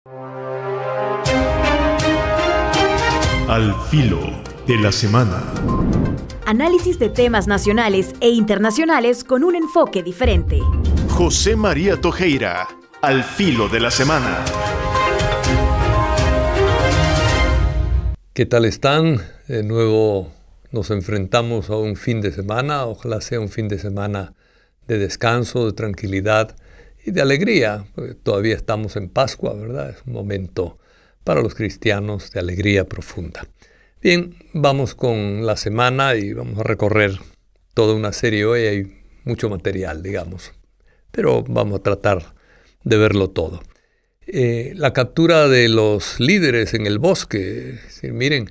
Al filo de la semana. Análisis de temas nacionales e internacionales con un enfoque diferente. José María Tojeira, al filo de la semana. ¿Qué tal están? De nuevo nos enfrentamos a un fin de semana. Ojalá sea un fin de semana de descanso, de tranquilidad y de alegría. Porque todavía estamos en Pascua, ¿verdad? Es un momento para los cristianos de alegría profunda. Bien, vamos con la semana y vamos a recorrer toda una serie. Hoy hay mucho material, digamos, pero vamos a tratar de verlo todo. La captura de los líderes en el bosque. Miren,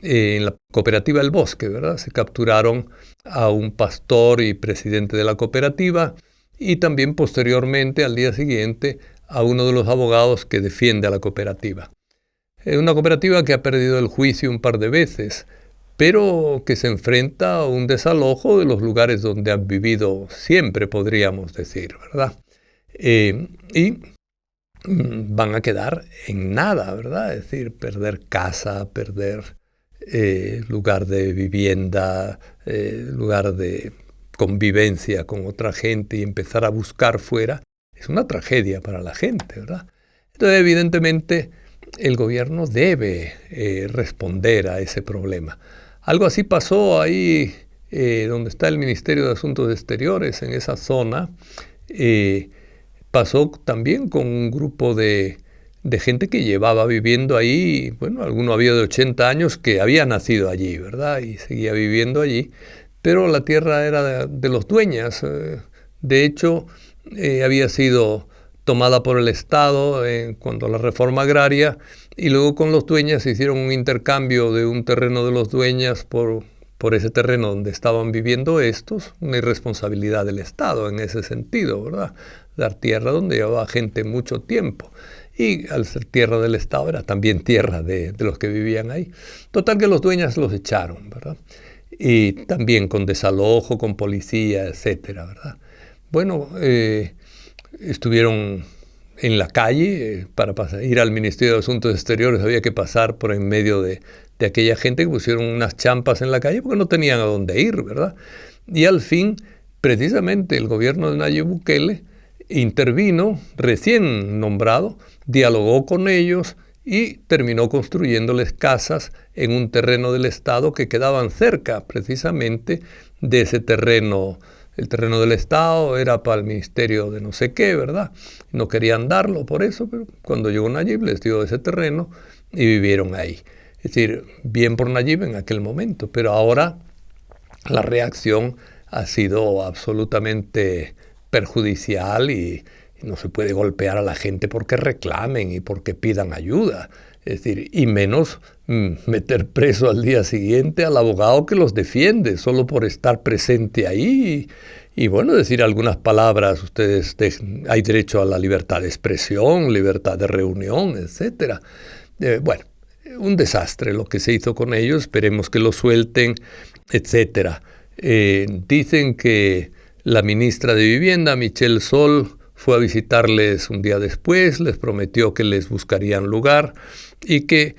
en la cooperativa El Bosque, ¿verdad? Se capturaron a un pastor y presidente de la cooperativa y también posteriormente, al día siguiente, a uno de los abogados que defiende a la cooperativa. Es una cooperativa que ha perdido el juicio un par de veces, pero que se enfrenta a un desalojo de los lugares donde han vivido siempre, podríamos decir, ¿verdad? Y van a quedar en nada, ¿verdad? Es decir, perder casa, perder lugar de vivienda, lugar de convivencia con otra gente y empezar a buscar fuera, es una tragedia para la gente, ¿verdad? Entonces, evidentemente, el gobierno debe responder a ese problema. Algo así pasó ahí donde está el Ministerio de Asuntos Exteriores, en esa zona. Pasó también con un grupo de gente que llevaba viviendo ahí. Bueno, alguno había de 80 años que había nacido allí, ¿verdad? Y seguía viviendo allí. Pero la tierra era de los dueños. De hecho, había sido tomada por el Estado cuando la reforma agraria, y luego con los dueños se hicieron un intercambio de un terreno de los dueños por ese terreno donde estaban viviendo estos, una irresponsabilidad del Estado en ese sentido, ¿verdad? Dar tierra donde llevaba gente mucho tiempo, y al ser tierra del Estado era también tierra de los que vivían ahí. Total que los dueños los echaron, ¿verdad? Y también con desalojo, con policía, etcétera, ¿verdad? Bueno, estuvieron en la calle. Para ir al Ministerio de Asuntos Exteriores había que pasar por en medio de aquella gente que pusieron unas champas en la calle porque no tenían a dónde ir, ¿verdad? Y al fin, precisamente el gobierno de Nayib Bukele intervino, recién nombrado, dialogó con ellos y terminó construyéndoles casas en un terreno del Estado que quedaban cerca precisamente de ese terreno. El terreno del Estado era para el ministerio de no sé qué, ¿verdad? No querían darlo por eso, pero cuando llegó Nayib les dio ese terreno y vivieron ahí. Es decir, bien por Nayib en aquel momento, pero ahora la reacción ha sido absolutamente perjudicial y no se puede golpear a la gente porque reclamen y porque pidan ayuda. Es decir, y menos meter preso al día siguiente al abogado que los defiende solo por estar presente ahí y bueno, decir algunas palabras. Ustedes hay derecho a la libertad de expresión, libertad de reunión, etc. Bueno, un desastre lo que se hizo con ellos. Esperemos que lo suelten, etc. Dicen que la ministra de Vivienda, Michelle Sol, fue a visitarles un día después, les prometió que les buscarían lugar y que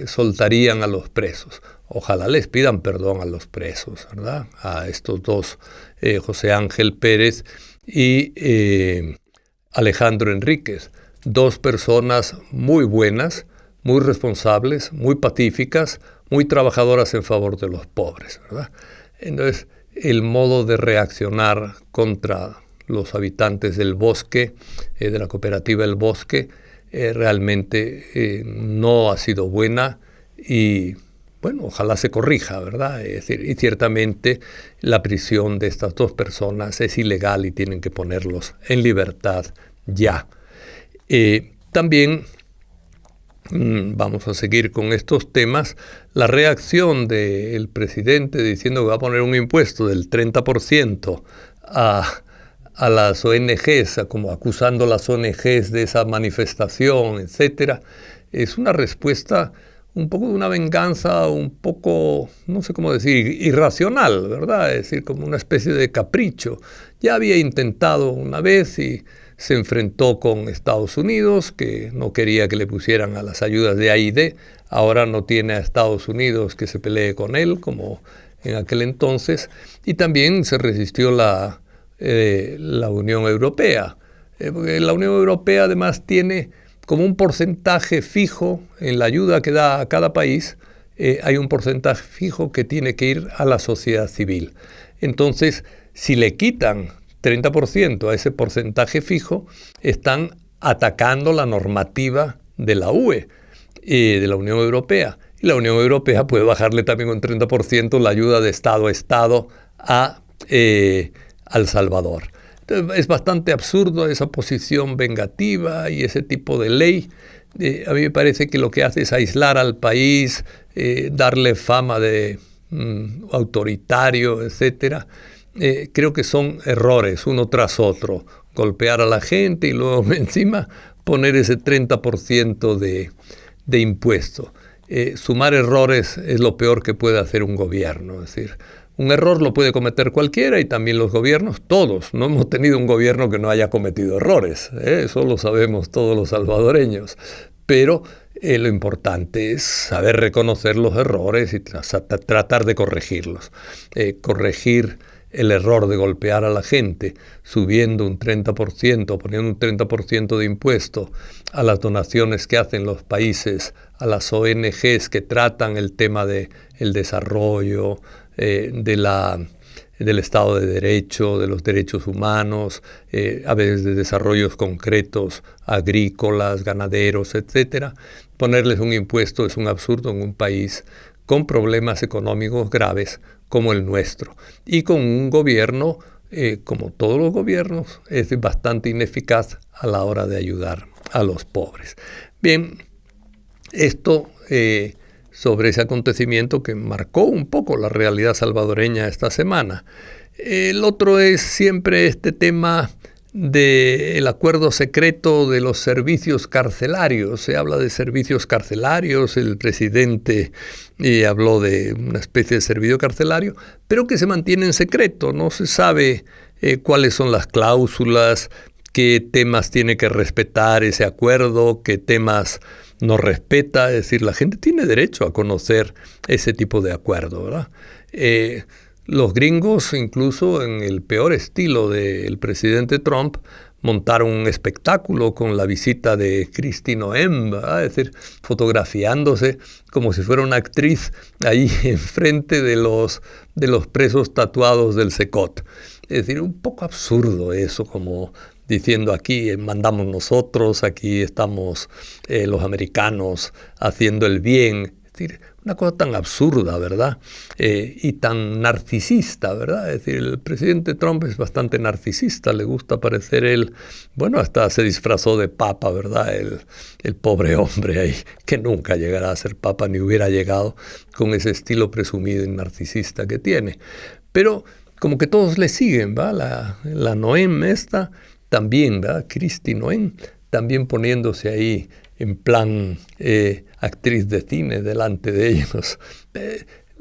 soltarían a los presos. Ojalá les pidan perdón a los presos, ¿verdad? A estos dos, José Ángel Pérez y Alejandro Enríquez, dos personas muy buenas, muy responsables, muy pacíficas, muy trabajadoras en favor de los pobres, ¿verdad? Entonces, el modo de reaccionar contra los habitantes del bosque, de la cooperativa El Bosque, realmente no ha sido buena y, bueno, ojalá se corrija, ¿verdad? Es decir, y ciertamente la prisión de estas dos personas es ilegal y tienen que ponerlos en libertad ya. También vamos a seguir con estos temas. La reacción del presidente diciendo que va a poner un impuesto del 30% a las ONGs, como acusando a las ONGs de esa manifestación, etcétera, es una respuesta un poco de una venganza, un poco, no sé cómo decir, irracional, ¿verdad? Es decir, como una especie de capricho. Ya había intentado una vez y se enfrentó con Estados Unidos, que no quería que le pusieran a las ayudas de AID. Ahora no tiene a Estados Unidos que se pelee con él, como en aquel entonces. Y también se resistió la Unión Europea. Porque la Unión Europea además tiene como un porcentaje fijo en la ayuda que da a cada país. Hay un porcentaje fijo que tiene que ir a la sociedad civil. Entonces, si le quitan 30% a ese porcentaje fijo, están atacando la normativa de la UE, de la Unión Europea. Y la Unión Europea puede bajarle también un 30% la ayuda de Estado a Estado a El Salvador. Entonces, es bastante absurdo esa posición vengativa y ese tipo de ley. A mí me parece que lo que hace es aislar al país, darle fama de autoritario, etc. Creo que son errores uno tras otro. Golpear a la gente y luego encima poner ese 30% de impuesto. Sumar errores es lo peor que puede hacer un gobierno. Es decir, un error lo puede cometer cualquiera y también los gobiernos, todos. No hemos tenido un gobierno que no haya cometido errores. Eso lo sabemos todos los salvadoreños. Pero lo importante es saber reconocer los errores y tratar de corregirlos. Corregir el error de golpear a la gente subiendo un 30%, poniendo un 30% de impuesto a las donaciones que hacen los países, a las ONGs que tratan el tema del desarrollo, del Estado de Derecho, de los derechos humanos, a veces de desarrollos concretos, agrícolas, ganaderos, etc. Ponerles un impuesto es un absurdo en un país con problemas económicos graves como el nuestro y con un gobierno, como todos los gobiernos, es bastante ineficaz a la hora de ayudar a los pobres. Bien, esto sobre ese acontecimiento que marcó un poco la realidad salvadoreña esta semana. El otro es siempre este tema del acuerdo secreto de los servicios carcelarios. Se habla de servicios carcelarios, el presidente habló de una especie de servicio carcelario, pero que se mantiene en secreto. No se sabe cuáles son las cláusulas, qué temas tiene que respetar ese acuerdo, qué temas no respeta. Es decir, la gente tiene derecho a conocer ese tipo de acuerdo, ¿verdad? Los gringos, incluso en el peor estilo del presidente Trump, montaron un espectáculo con la visita de Kristi Noem, ¿verdad? Es decir, fotografiándose como si fuera una actriz ahí enfrente de los presos tatuados del CECOT. Es decir, un poco absurdo eso, como diciendo aquí mandamos nosotros, aquí estamos los americanos haciendo el bien. Es decir, una cosa tan absurda, ¿verdad? Y tan narcisista, ¿verdad? Es decir, el presidente Trump es bastante narcisista, le gusta parecer él, bueno, hasta se disfrazó de papa, ¿verdad? El pobre hombre ahí, que nunca llegará a ser papa ni hubiera llegado con ese estilo presumido y narcisista que tiene. Pero como que todos le siguen, ¿va? La Noem esta también, ¿verdad? Kristi Noem también poniéndose ahí en plan actriz de cine delante de ellos.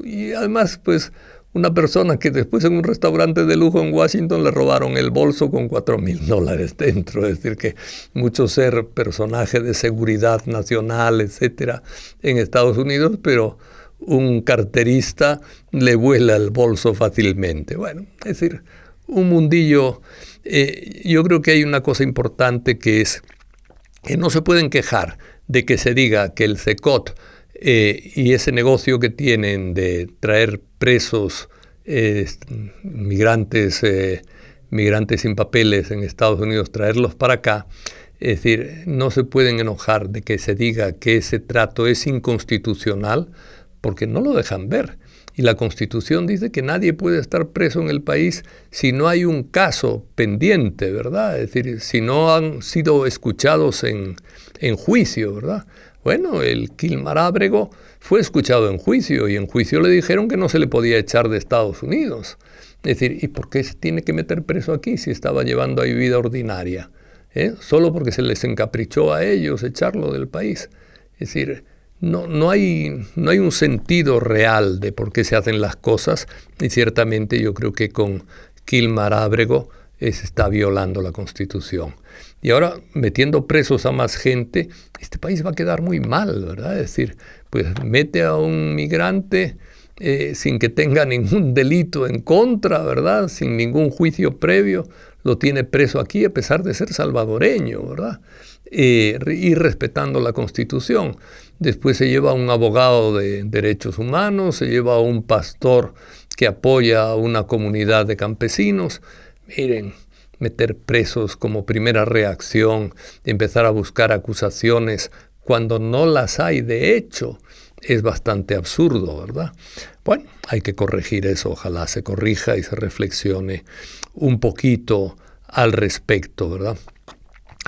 Y además, pues, una persona que después en un restaurante de lujo en Washington le robaron el bolso con $4,000 dentro. Es decir, que mucho ser personaje de seguridad nacional, etcétera, en Estados Unidos, pero un carterista le vuela el bolso fácilmente. Bueno, es decir, un mundillo. Yo creo que hay una cosa importante que es que no se pueden quejar de que se diga que el CECOT y ese negocio que tienen de traer presos migrantes sin papeles en Estados Unidos, traerlos para acá. Es decir, no se pueden enojar de que se diga que ese trato es inconstitucional porque no lo dejan ver. Y la Constitución dice que nadie puede estar preso en el país si no hay un caso pendiente, ¿verdad? Es decir, si no han sido escuchados en juicio, ¿verdad? Bueno, el Kilmar Ábrego fue escuchado en juicio y en juicio le dijeron que no se le podía echar de Estados Unidos. Es decir, ¿y por qué se tiene que meter preso aquí si estaba llevando ahí vida ordinaria? Solo porque se les encaprichó a ellos echarlo del país. Es decir, no hay un sentido real de por qué se hacen las cosas y ciertamente yo creo que con Kilmar Ábrego se está violando la Constitución. Y ahora, metiendo presos a más gente, este país va a quedar muy mal, ¿verdad? Es decir, pues mete a un migrante sin que tenga ningún delito en contra, ¿verdad? Sin ningún juicio previo, lo tiene preso aquí a pesar de ser salvadoreño, ¿verdad? Y respetando la Constitución. Después se lleva a un abogado de derechos humanos, se lleva a un pastor que apoya a una comunidad de campesinos. Miren, meter presos como primera reacción, empezar a buscar acusaciones cuando no las hay de hecho, es bastante absurdo, ¿verdad? Bueno, hay que corregir eso, ojalá se corrija y se reflexione un poquito al respecto, ¿verdad?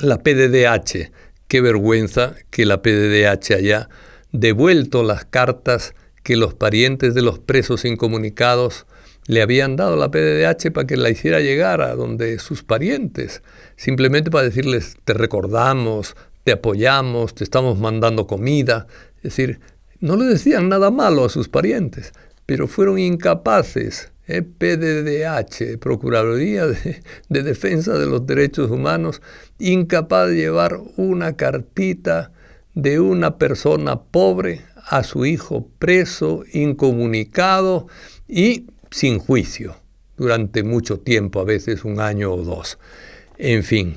La PDDH, qué vergüenza que la PDDH haya devuelto las cartas que los parientes de los presos incomunicados le habían dado a la PDDH para que la hiciera llegar a donde sus parientes, simplemente para decirles, te recordamos, te apoyamos, te estamos mandando comida. Es decir, no le decían nada malo a sus parientes, pero fueron incapaces, PDDH, Procuraduría de Defensa de los Derechos Humanos, incapaz de llevar una cartita de una persona pobre a su hijo preso, incomunicado y sin juicio, durante mucho tiempo, a veces 1 año o 2. En fin,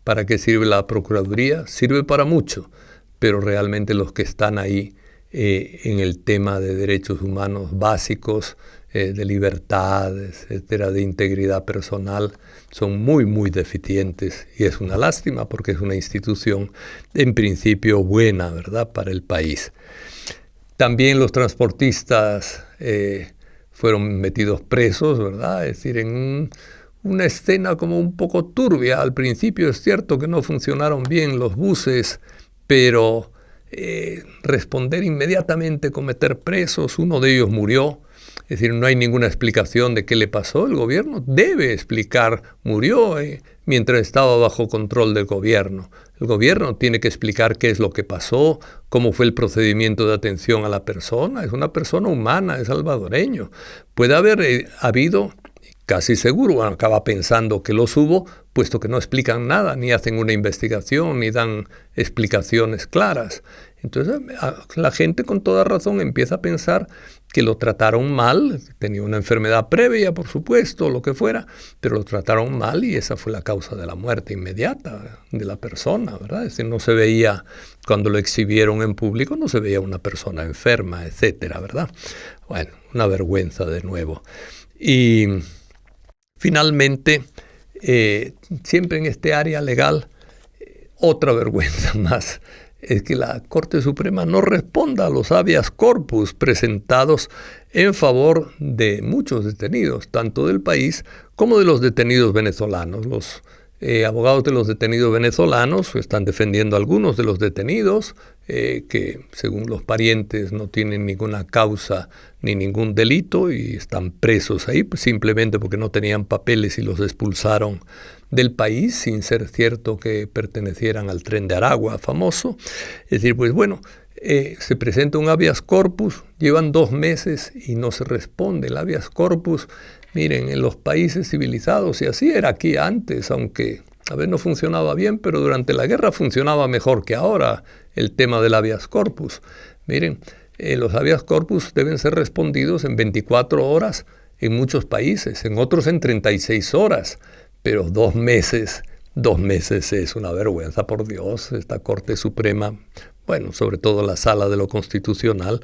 ¿para qué sirve la Procuraduría? Sirve para mucho, pero realmente los que están ahí en el tema de derechos humanos básicos, de libertad, etcétera, de integridad personal, son muy, muy deficientes. Y es una lástima porque es una institución en principio buena, ¿verdad?, para el país. También los transportistas fueron metidos presos, ¿verdad? Es decir, en una escena como un poco turbia. Al principio es cierto que no funcionaron bien los buses, pero responder inmediatamente con meter presos, uno de ellos murió. Es decir, no hay ninguna explicación de qué le pasó. El gobierno debe explicar, murió mientras estaba bajo control del gobierno. El gobierno tiene que explicar qué es lo que pasó, cómo fue el procedimiento de atención a la persona. Es una persona humana, es salvadoreño. Puede haber habido, casi seguro, bueno, acaba pensando que los hubo, puesto que no explican nada, ni hacen una investigación, ni dan explicaciones claras. Entonces la gente con toda razón empieza a pensar que lo trataron mal, tenía una enfermedad previa, por supuesto, lo que fuera, pero lo trataron mal y esa fue la causa de la muerte inmediata de la persona, ¿verdad? Es decir, no se veía, cuando lo exhibieron en público, no se veía una persona enferma, etcétera, ¿verdad? Bueno, una vergüenza de nuevo. Y finalmente, siempre en este área legal, otra vergüenza más, es que la Corte Suprema no responda a los habeas corpus presentados en favor de muchos detenidos, tanto del país como de los detenidos venezolanos. Los abogados de los detenidos venezolanos están defendiendo a algunos de los detenidos que, según los parientes, no tienen ninguna causa ni ningún delito y están presos ahí pues, simplemente porque no tenían papeles y los expulsaron del país, sin ser cierto que pertenecieran al Tren de Aragua famoso. Es decir, pues bueno, se presenta un habeas corpus, llevan 2 meses y no se responde. El habeas corpus, miren, en los países civilizados, y así era aquí antes, aunque a ver no funcionaba bien, pero durante la guerra funcionaba mejor que ahora el tema del habeas corpus. Miren, los habeas corpus deben ser respondidos en 24 horas en muchos países, en otros en 36 horas. Pero 2 meses es una vergüenza, por Dios, esta Corte Suprema, bueno, sobre todo la Sala de lo Constitucional,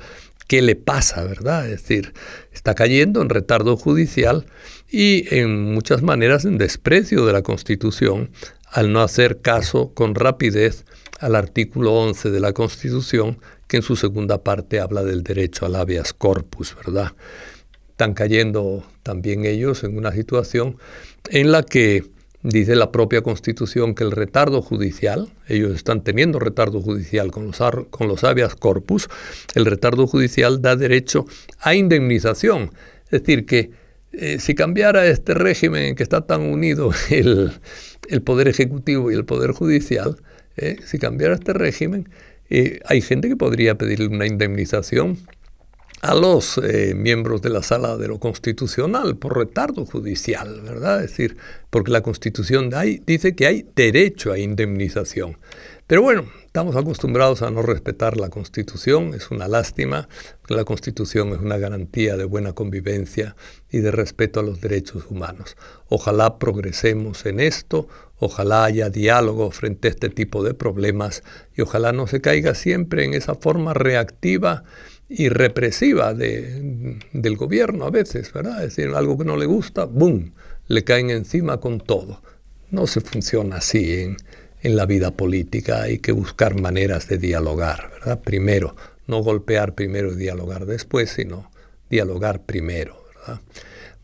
¿qué le pasa, verdad? Es decir, está cayendo en retardo judicial y en muchas maneras en desprecio de la Constitución al no hacer caso con rapidez al artículo 11 de la Constitución, que en su segunda parte habla del derecho al habeas corpus, ¿verdad? Están cayendo también ellos en una situación en la que dice la propia Constitución que el retardo judicial, ellos están teniendo retardo judicial con los habeas corpus, el retardo judicial da derecho a indemnización. Es decir, que si cambiara este régimen en que está tan unido el Poder Ejecutivo y el Poder Judicial, si cambiara este régimen, hay gente que podría pedirle una indemnización a los miembros de la Sala de lo Constitucional por retardo judicial, ¿verdad? Es decir, porque la Constitución dice que hay derecho a indemnización. Pero bueno, estamos acostumbrados a no respetar la Constitución, es una lástima, porque la Constitución es una garantía de buena convivencia y de respeto a los derechos humanos. Ojalá progresemos en esto, ojalá haya diálogo frente a este tipo de problemas y ojalá no se caiga siempre en esa forma reactiva y represiva del gobierno a veces, ¿verdad? Es decir, algo que no le gusta, ¡boom!, le caen encima con todo. No se funciona así en la vida política, hay que buscar maneras de dialogar, ¿verdad? Primero, no golpear primero y dialogar después, sino dialogar primero, ¿verdad?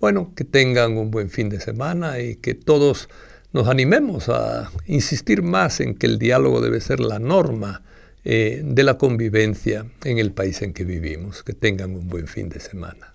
Bueno, que tengan un buen fin de semana y que todos nos animemos a insistir más en que el diálogo debe ser la norma de la convivencia en el país en que vivimos. Que tengan un buen fin de semana.